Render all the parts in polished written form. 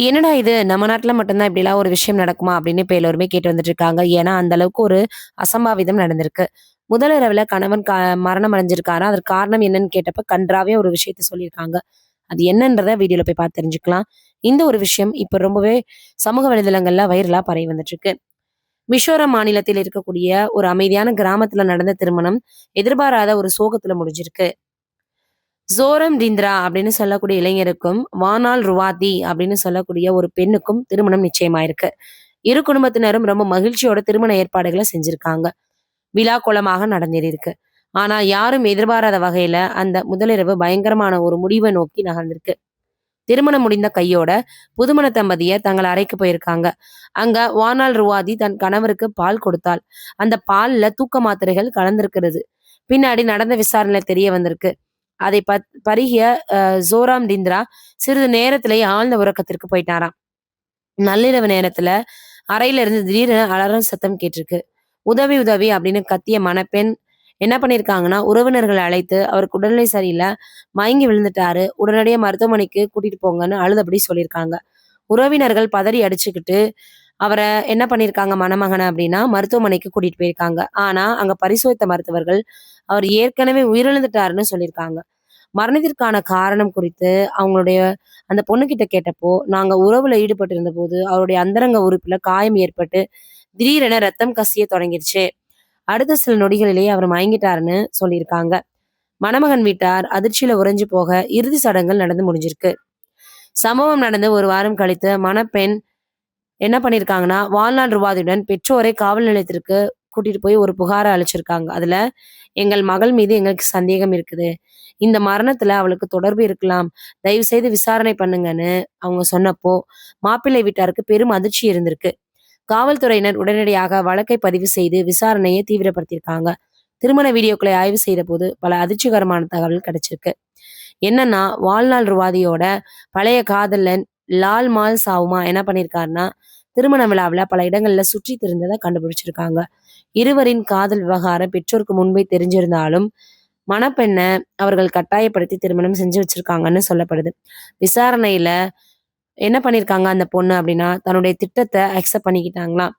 என்னடா இது! நம்ம நாட்ல மட்டும் தான் இப்படிலாம் ஒரு விஷயம் நடக்குமா? அப்படின்னு இப்ப எல்லோருமே கேட்டு வந்துட்டு இருக்காங்க. ஏன்னா, அந்த அளவுக்கு ஒரு அசம்பாவிதம் நடந்திருக்கு. முதல் இரவுல கணவன் மரணம் அடைஞ்சிருக்காராம். அதற்கு காரணம் என்னன்னு கேட்டப்ப கண்றாவியா ஒரு விஷயத்த சொல்லியிருக்காங்க. அது என்னன்றத வீடியோல போய் பார்த்து தெரிஞ்சுக்கலாம். இந்த ஒரு விஷயம் இப்ப ரொம்பவே சமூக வலைதளங்கள்ல வைரலா பரவி வந்துட்டு இருக்கு. மிசோரம் மாநிலத்தில் இருக்கக்கூடிய ஒரு அமைதியான கிராமத்துல நடந்த திருமணம் எதிர்பாராத ஒரு சோகத்துல முடிஞ்சிருக்கு. ஜோரம் டிந்த்ரா அப்படின்னு சொல்லக்கூடிய இளைஞருக்கும், வானால் ருவாதி அப்படின்னு சொல்லக்கூடிய ஒரு பெண்ணுக்கும் திருமணம் நிச்சயமாயிருக்கு. இரு குடும்பத்தினரும் ரொம்ப மகிழ்ச்சியோட திருமண ஏற்பாடுகள செஞ்சிருக்காங்க. விழா கோலமாக நடந்தேறியிருக்கு. ஆனா யாரும் எதிர்பாராத வகையில அந்த முதலிரவு பயங்கரமான ஒரு முடிவை நோக்கி நகர்ந்திருக்கு. திருமணம் முடிந்த கையோட புதுமண தம்பதியர் தங்கள் அறைக்கு போயிருக்காங்க. அங்க வானால் ருவாதி தன் கணவருக்கு பால் கொடுத்தாள். அந்த பால்ல தூக்க மாத்திரைகள் கலந்திருக்கிறது. பின்னாடி நடந்த விசாரணையில தெரிய வந்திருக்கு. அதை பருகிய ஜோராம் டிந்த்ரா சிறிது நேரத்திலேயே ஆழ்ந்த உறக்கத்திற்கு போயிட்டாராம். நள்ளிரவு நேரத்துல அறையில இருந்து திடீரென அலறல் சத்தம் கேட்டிருக்கு. உதவி உதவி அப்படின்னு கத்திய மணப்பெண் என்ன பண்ணியிருக்காங்கன்னா, உறவினர்களை அழைத்து அவருக்கு உடல்நிலை சரியில்ல, மயங்கி விழுந்துட்டாரு. உடனடியா மருத்துவமனைக்கு கூட்டிட்டு போங்கன்னு அழுதபடி சொல்லியிருக்காங்க. உறவினர்கள் பதறி அடிச்சுக்கிட்டு அவர என்ன பண்ணியிருக்காங்க மணமகன அப்படின்னா, மருத்துவமனைக்கு கூட்டிட்டு போயிருக்காங்க. ஆனா, அங்க பரிசோதித்த மருத்துவர்கள் அவர் ஏற்கனவே உயிரிழந்துட்டாருன்னு சொல்லியிருக்காங்க. மரணத்திற்கான காரணம் குறித்து அவங்களுடைய அந்த பொண்ணுகிட்ட கேட்டப்போ, "நாங்க உறவுல ஈடுபட்டு இருந்தபோது, அவருடைய அந்தரங்க உறுப்புல காயம் ஏற்பட்டு, திடீரென ரத்தம் கசிய தொடங்கிருச்சு. அடுத்த சில நொடிகளிலேயே அவர் மயங்கிட்டாருன்னு" சொல்லியிருக்காங்க. மணமகன் வீட்டார் அதிர்ச்சியில உறைஞ்சு போக, இறுதி சடங்குகள் நடந்து முடிஞ்சிருக்கு. சம்பவம் நடந்து 1 வாரம் கழித்து மணப்பெண் என்ன பண்ணியிருக்காங்கன்னா, வாழ்நாள் ருவாதியுடன் பெற்றோரை காவல் நிலையத்திற்கு கூட்டிட்டு போய் ஒரு புகார அளிச்சிருக்காங்க. அதுல, "எங்கள் மகள் மீது எங்களுக்கு சந்தேகம் இருக்குது. இந்த மரணத்துல அவளுக்கு தொடர்பு இருக்கலாம். தயவு செய்து விசாரணை பண்ணுங்கன்னு" அவங்க சொன்னப்போ, மாப்பிள்ளை வீட்டாருக்கு பெரும் அதிர்ச்சி இருந்திருக்கு. காவல்துறையினர் உடனடியாக வழக்கை பதிவு செய்து விசாரணையை தீவிரப்படுத்தியிருக்காங்க. திருமண வீடியோக்களை ஆய்வு செய்தபோது பல அதிர்ச்சிகரமான தகவல் கிடைச்சிருக்கு. என்னன்னா, வாழ்நாள் ருவாதியோட பழைய காதலன் லால் மால் சாவுமா என்ன பண்ணியிருக்காருன்னா, திருமண விழாவுல பல இடங்கள்ல சுற்றித் திரிந்தத கண்டுபிடிச்சிருக்காங்க. இருவரின் காதல் விவகாரம் பெற்றோருக்கு முன்பே தெரிஞ்சிருந்தாலும், மணப்பெண்ண அவர்கள் கட்டாயப்படுத்தி திருமணம் செஞ்சு வச்சிருக்காங்கன்னு சொல்லப்படுது. விசாரணையில என்ன பண்ணியிருக்காங்க அந்த பொண்ணு அப்படின்னா, தன்னுடைய திட்டத்த அக்செப்ட் பண்ணிக்கிட்டாங்களாம்.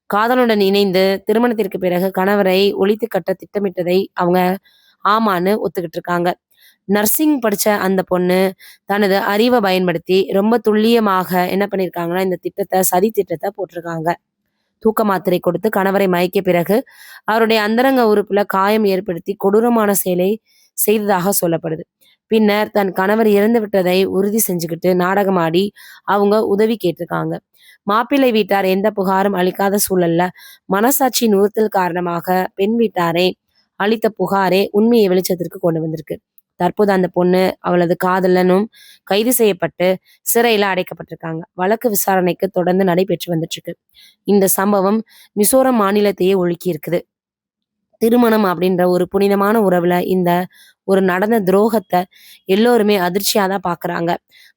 காதலனுடன் இணைந்து திருமணத்திற்கு பிறகு கணவரை ஒழித்து கட்ட திட்டமிட்டதை அவங்க ஆமான்னு ஒத்துக்கிட்டு இருக்காங்க. நர்சிங் படிச்ச அந்த பொண்ணு தனது அறிவ பயன்படுத்தி ரொம்ப துல்லியமாக என்ன பண்ணியிருக்காங்கன்னா, இந்த சதி திட்டத்த போட்டிருக்காங்க. தூக்க மாத்திரை கொடுத்து கணவரை மயக்கிய பிறகு, அவருடைய அந்தரங்க உறுப்புல காயம் ஏற்படுத்தி கொடூரமான செயலை செய்ததாக சொல்லப்படுது. பின்னர் தன் கணவர் இறந்து விட்டதை உறுதி செஞ்சுக்கிட்டு நாடகமாடி அவங்க உதவி கேட்டிருக்காங்க. மாப்பிள்ளை வீட்டார் எந்த புகாரும் அளிக்காத சூழல்ல, மனசாட்சியின் உறுத்தல் காரணமாக பெண் வீட்டாரே அளித்த புகாரே உண்மையை வெளிச்சத்திற்கு கொண்டு வந்திருக்கு. தற்போது அந்த பொண்ணு, அவளது காதலனும் கைது செய்யப்பட்டு சிறையில அடைக்கப்பட்டிருக்காங்க. வழக்கு விசாரணைக்கு தொடர்ந்து நடைபெற்று வந்துட்டு இருக்கு. இந்த சம்பவம் மிசோரம் மாநிலத்தையே உலுக்கி இருக்குது. திருமணம் அப்படின்ற ஒரு புனிதமான உறவுல இந்த ஒரு நடந்த துரோகத்த எல்லோருமே அதிர்ச்சியா தான் பாக்குறாங்க.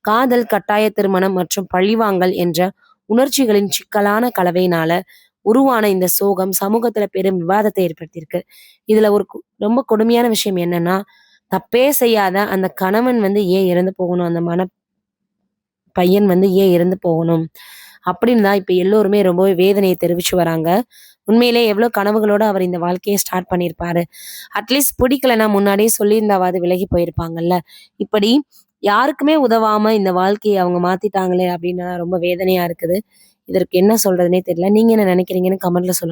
காதல், கட்டாய திருமணம் மற்றும் பழிவாங்கல் என்ற உணர்ச்சிகளின் சிக்கலான கலவையினால உருவான இந்த சோகம் சமூகத்துல பெரும் விவாதத்தை ஏற்படுத்தியிருக்கு. இதுல ஒரு ரொம்ப கொடுமையான விஷயம் என்னன்னா, தப்பே செய்யாத அந்த கணவன் ஏன் இறந்து போகணும்? அந்த பையன் ஏன் இறந்து போகணும்? அப்படின்னு தான் இப்ப எல்லோருமே ரொம்பவே வேதனையை தெரிவிச்சு வராங்க. உண்மையிலே எவ்வளோ கனவுகளோட அவர் இந்த வாழ்க்கைய ஸ்டார்ட் பண்ணியிருப்பாரு. அட்லீஸ்ட் பிடிக்கலன்னா முன்னாடியே சொல்லியிருந்தாவது விலகி போயிருப்பாங்கல்ல. இப்படி யாருக்குமே உதவாம இந்த வாழ்க்கைய அவங்க மாத்திட்டாங்களே அப்படின்னு ரொம்ப வேதனையா இருக்குது. இதற்கு என்ன சொல்றதுன்னே தெரியல. நீங்க என்ன நினைக்கிறீங்கன்னு கமெண்ட்ல சொல்லுங்க.